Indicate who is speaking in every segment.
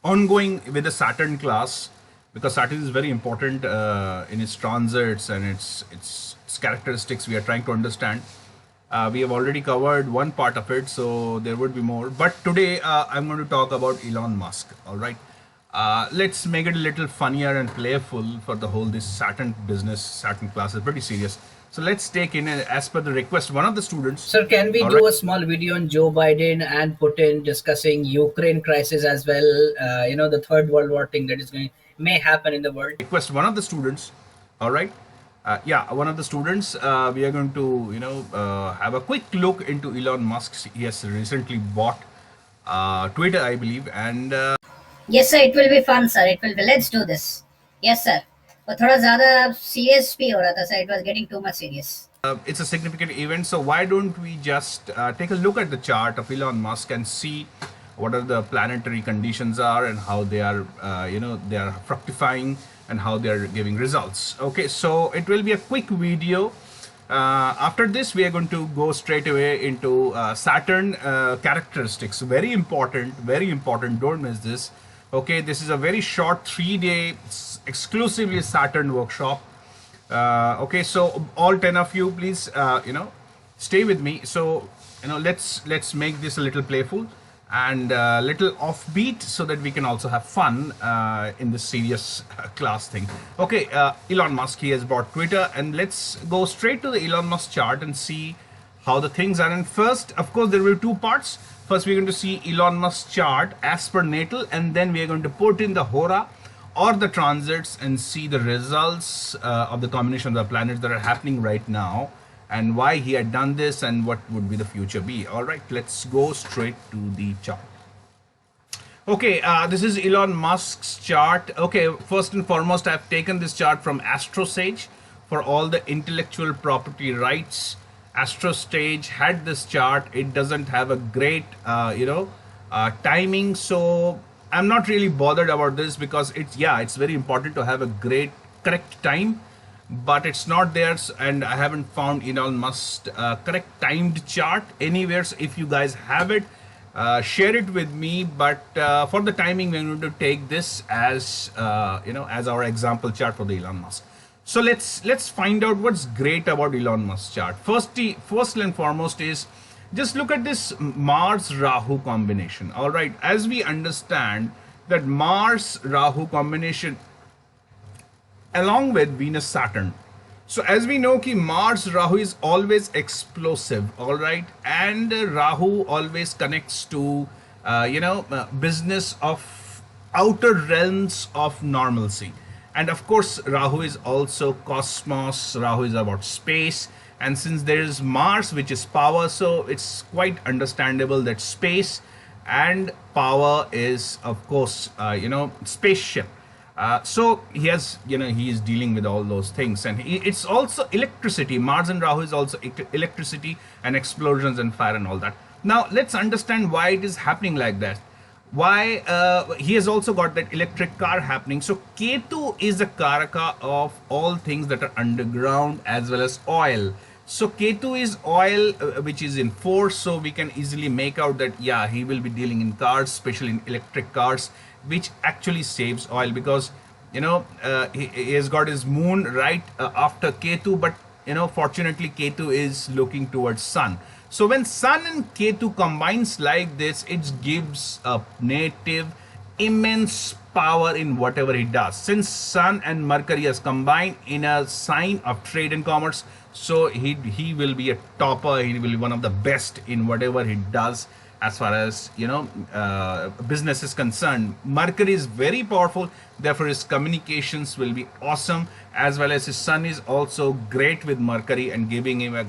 Speaker 1: ongoing with the Saturn class, because Saturn is very important in its transits and its characteristics we are trying to understand. We have already covered one part of it, so there would be more. But today I'm going to talk about Elon Musk. All right, let's make it a little funnier and playful for the whole this Saturn business. Saturn class is pretty serious. So let's take in, as per the request, one of the students.
Speaker 2: Sir, can we
Speaker 1: All right.
Speaker 2: do a small video on Joe Biden and Putin discussing Ukraine crisis as well? The third World War thing that is going may happen in the world.
Speaker 1: Request one of the students. All right. Yeah, one of the students. We are going to, have a quick look into Elon Musk. He has recently bought Twitter, I believe, and
Speaker 3: Yes, sir. It will be fun, sir. It will be. Let's do this. Yes, sir. पर थोड़ा ज़्यादा serious भी हो रहा था, sir. It was getting too much serious.
Speaker 1: it's a significant event. So why don't we just take a look at the chart of Elon Musk and see what are the planetary conditions are and how they are, they are fructifying and how they are giving results. Okay, so it will be a quick video. After this, we are going to go straight away into Saturn characteristics. Very important, very important. Don't miss this. Okay, this is a very short 3-day exclusively Saturn workshop. Okay, so all 10 of you, please, stay with me. So, let's make this a little playful and little offbeat so that we can also have fun in this serious class thing. Okay, Elon Musk, he has bought Twitter, and let's go straight to the Elon Musk chart and see how the things are. And first, of course, there will be two parts. First, we're going to see Elon Musk's chart as per natal, and then we are going to put in the Hora or the transits and see the results of the combination of the planets that are happening right now and why he had done this and what would be the future be. All right, let's go straight to the chart. Okay, this is Elon Musk's chart. Okay, first and foremost, I've taken this chart from AstroSage for all the intellectual property rights. AstroSage had this chart. It doesn't have a great, timing, so I'm not really bothered about this because it's very important to have a great correct time, but it's not there, and I haven't found Elon Musk's correct timed chart anywhere. So if you guys have it, share it with me. But for the timing, we're going to take this as as our example chart for the Elon Musk. So let's find out what's great about Elon Musk's chart. First and foremost is just look at this Mars Rahu combination. All right, as we understand that Mars Rahu combination along with Venus Saturn. So as we know ki Mars Rahu is always explosive, all right, and Rahu always connects to business of outer realms of normalcy. And of course, Rahu is also cosmos. Rahu is about space. And since there is Mars, which is power, so it's quite understandable that space and power is, of course, spaceship. So he has, he is dealing with all those things. And it's also electricity. Mars and Rahu is also electricity and explosions and fire and all that. Now, let's understand why it is happening like that. Why he has also got that electric car happening. So Ketu is a karaka of all things that are underground as well as oil. So Ketu is oil, which is in force, so we can easily make out that he will be dealing in cars, especially in electric cars, which actually saves oil, because he has got his moon right after Ketu, but fortunately Ketu is looking towards sun. So when Sun and Ketu combines like this, it gives a native immense power in whatever he does. Since Sun and Mercury has combined in a sign of trade and commerce, so he will be a topper. He will be one of the best in whatever he does as far as business is concerned. Mercury is very powerful, therefore his communications will be awesome, as well as his Sun is also great with Mercury and giving him a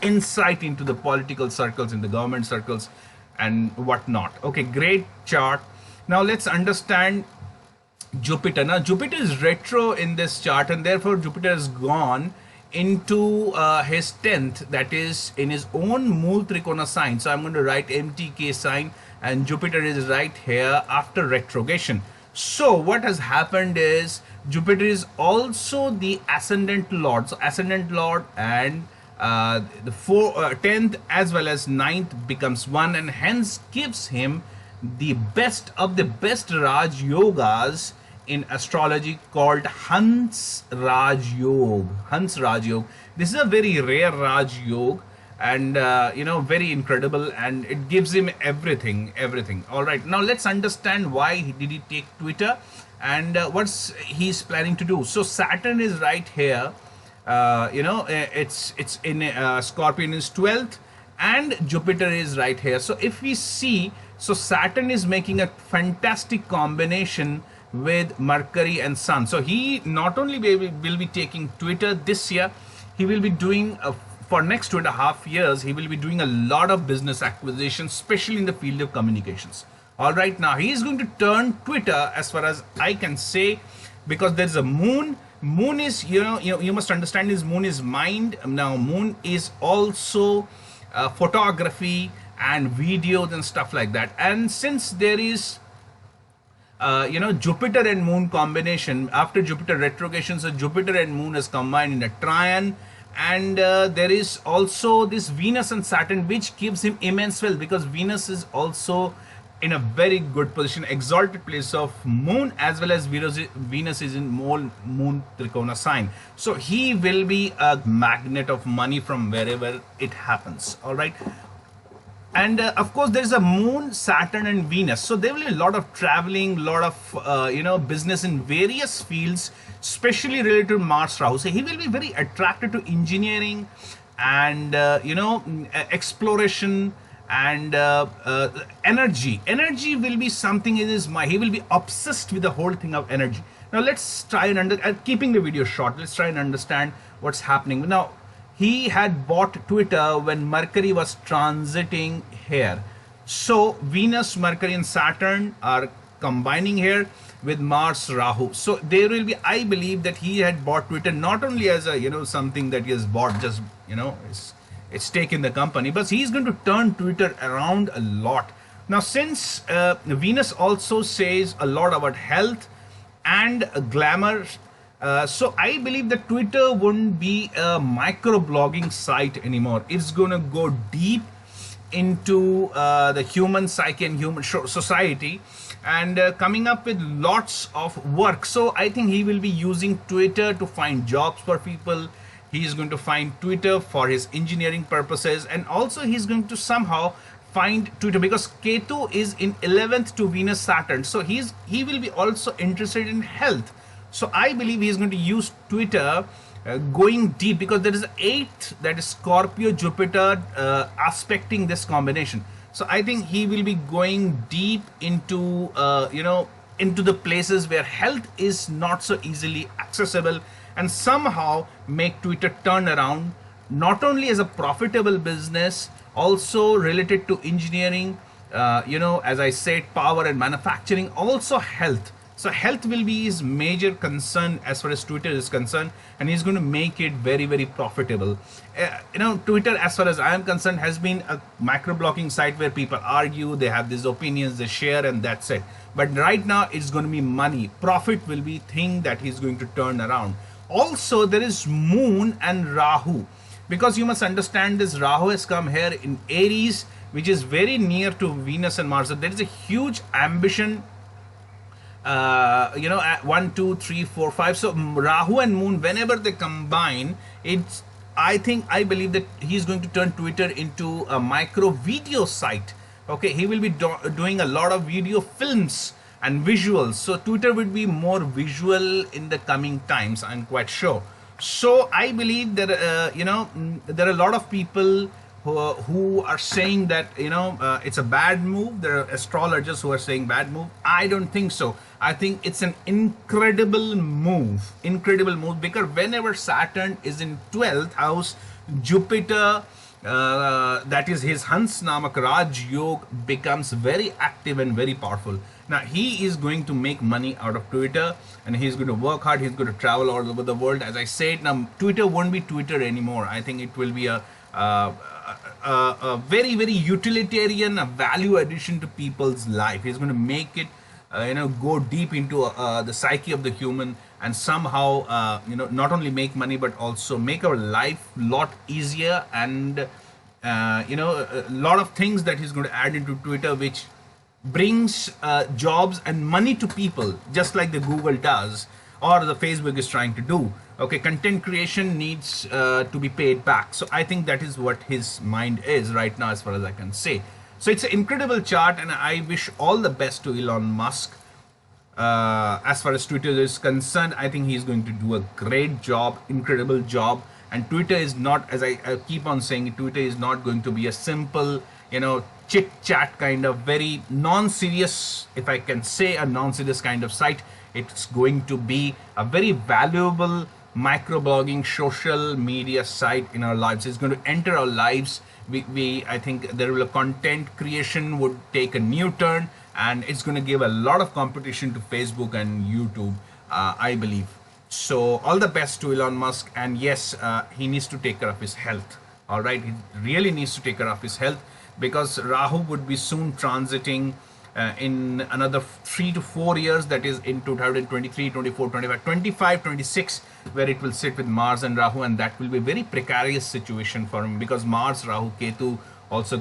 Speaker 1: insight into the political circles, in the government circles and whatnot. Okay, great chart. Now let's understand Jupiter. Now Jupiter is retro in this chart, and therefore Jupiter has gone into his 10th, that is in his own Mool Trikona sign. So I'm going to write MTK sign, and Jupiter is right here after retrogression. So what has happened is Jupiter is also the ascendant lord. So ascendant lord and the 10th as well as 9th becomes one, and hence gives him the best of the best Raj Yogas in astrology called Hans Raj Yog. Hans Raj Yog. This is a very rare Raj Yog, and very incredible, and it gives him everything. All right, now let's understand why did he take Twitter, and what's he's planning to do. So Saturn is right here. It's in Scorpion is 12th, and Jupiter is right here. So if we see, so Saturn is making a fantastic combination with Mercury and Sun. So he not only will be taking Twitter this year, he will be doing for next 2.5 years, he will be doing a lot of business acquisitions, especially in the field of communications. All right, now he is going to turn Twitter, as far as I can say, because there's a moon. Moon is, you must understand, his moon is mind. Now moon is also photography and videos and stuff like that. And since there is Jupiter and moon combination after Jupiter retrogression, so Jupiter and moon is combined in a trian, and there is also this Venus and Saturn, which gives him immense wealth, because Venus is also in a very good position, exalted place of moon, as well as Venus is in moon Trikona sign. So he will be a magnet of money from wherever it happens. All right. And of course, there is a moon, Saturn, and Venus. So there will be a lot of traveling, lot of business in various fields, especially related to Mars Rahu. So he will be very attracted to engineering and exploration and energy. Energy will be something in his mind. He will be obsessed with the whole thing of energy. Now let's try and keeping the video short, let's try and understand what's happening now. He had bought Twitter when Mercury was transiting here. So Venus, Mercury, and Saturn are combining here with Mars, Rahu. So there will be, I believe that he had bought Twitter not only as a, something that he has bought just, it's stake in the company, but he's going to turn Twitter around a lot. Now, since Venus also says a lot about health and glamour, so I believe that Twitter wouldn't be a microblogging site anymore. It's going to go deep into the human psyche and human society, and coming up with lots of work. So I think he will be using Twitter to find jobs for people. He is going to find Twitter for his engineering purposes, and also he's going to somehow find Twitter because Ketu is in 11th to Venus Saturn. So he will be also interested in health. So I believe he is going to use Twitter going deep, because there is 8th, that is Scorpio Jupiter aspecting this combination. So I think he will be going deep into into the places where health is not so easily accessible, and somehow make Twitter turn around, not only as a profitable business, also related to engineering, as I said, power and manufacturing, also health. So health will be his major concern as far as Twitter is concerned, and he's going to make it very, very profitable. Twitter, as far as I am concerned, has been a microblogging site where people argue, they have these opinions, they share, and that's it. But right now, it's going to be money. Profit will be thing that he's going to turn around. Also, there is Moon and Rahu, because you must understand this Rahu has come here in Aries, which is very near to Venus and Mars. So there is a huge ambition. At 1, 2, 3, 4, 5. So Rahu and Moon, whenever they combine, I believe that he's going to turn Twitter into a micro video site. Okay, he will be doing a lot of video films and visuals. So Twitter will be more visual in the coming times, I'm quite sure. So I believe that there are a lot of people who are saying that it's a bad move. There are astrologers who are saying bad move. I don't think so. I think it's an incredible move, because whenever Saturn is in 12th house, Jupiter, that is his Hans Namak Raj Yog, becomes very active and very powerful. Now he is going to make money out of Twitter, and he's going to work hard. He's going to travel all over the world. As I said, now Twitter won't be Twitter anymore. I think it will be a very, very utilitarian, a value addition to people's life. He's going to make it go deep into the psyche of the human, and somehow not only make money but also make our life lot easier, and a lot of things that he's going to add into Twitter, which brings jobs and money to people, just like the Google does or the Facebook is trying to do. Okay, content creation needs to be paid back. So I think that is what his mind is right now, as far as I can say. So it's an incredible chart, and I wish all the best to Elon Musk. As far as Twitter is concerned, I think he's going to do a great job, incredible job. And Twitter is not, as I keep on saying, Twitter is not going to be a simple, chit chat kind of very non-serious, if I can say, a non-serious kind of site. It's going to be a very valuable microblogging social media site in our lives. It's going to enter our lives. I think there will content creation would take a new turn, and it's going to give a lot of competition to Facebook and YouTube, I believe. So all the best to Elon Musk, and yes, he needs to take care of his health. All right, he really needs to take care of his health, because Rahu would be soon transiting in another 3 to 4 years, that is in 2023, 24, 25, 25, 26, where it will sit with Mars and Rahu, and that will be a very precarious situation for him, because Mars, Rahu, Ketu also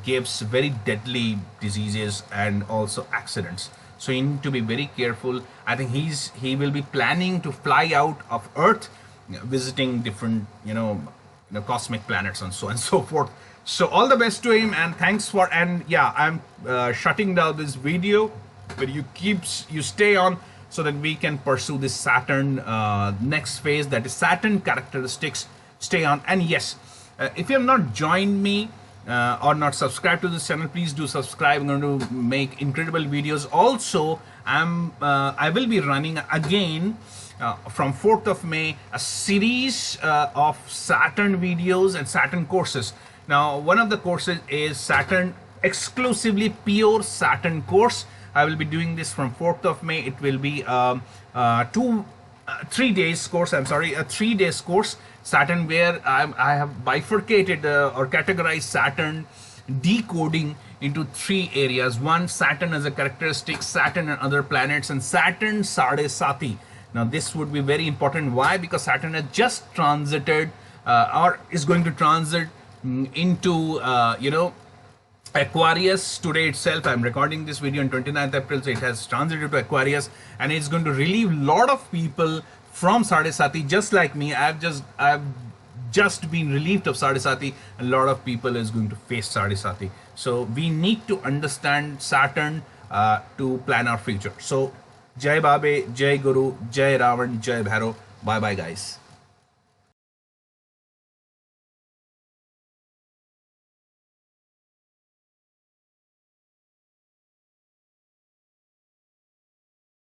Speaker 1: gives very deadly diseases and also accidents. So you need to be very careful. I think he will be planning to fly out of Earth, visiting different cosmic planets and so on and so forth. So all the best to him, and thanks for, and yeah, I'm shutting down this video, but you stay on so that we can pursue this Saturn next phase, that is Saturn characteristics. Stay on. And yes, if you have not joined me or not subscribed to this channel, please do subscribe. I'm going to make incredible videos. Also, I will be running again from 4th of May a series of Saturn videos and Saturn courses. Now, one of the courses is Saturn, exclusively pure Saturn course. I will be doing this from 4th of May. It will be 3 days course. I'm sorry, a 3 days course Saturn, where I have bifurcated or categorized Saturn decoding into 3 areas. One, Saturn as a characteristic, Saturn and other planets, and Saturn Sade Sati. Now this would be very important. Why? Because Saturn has just transited or is going to transit into Aquarius today itself. I'm recording this video on 29th April, so it has transited to Aquarius, and it's going to relieve a lot of people from Sadesati, just like me. I've just been relieved of Sadesati. A lot of people is going to face Sadesati. So we need to understand Saturn to plan our future. So Jai Babe, Jai Guru, Jai Ravan, Jai Bhairo. Bye bye guys.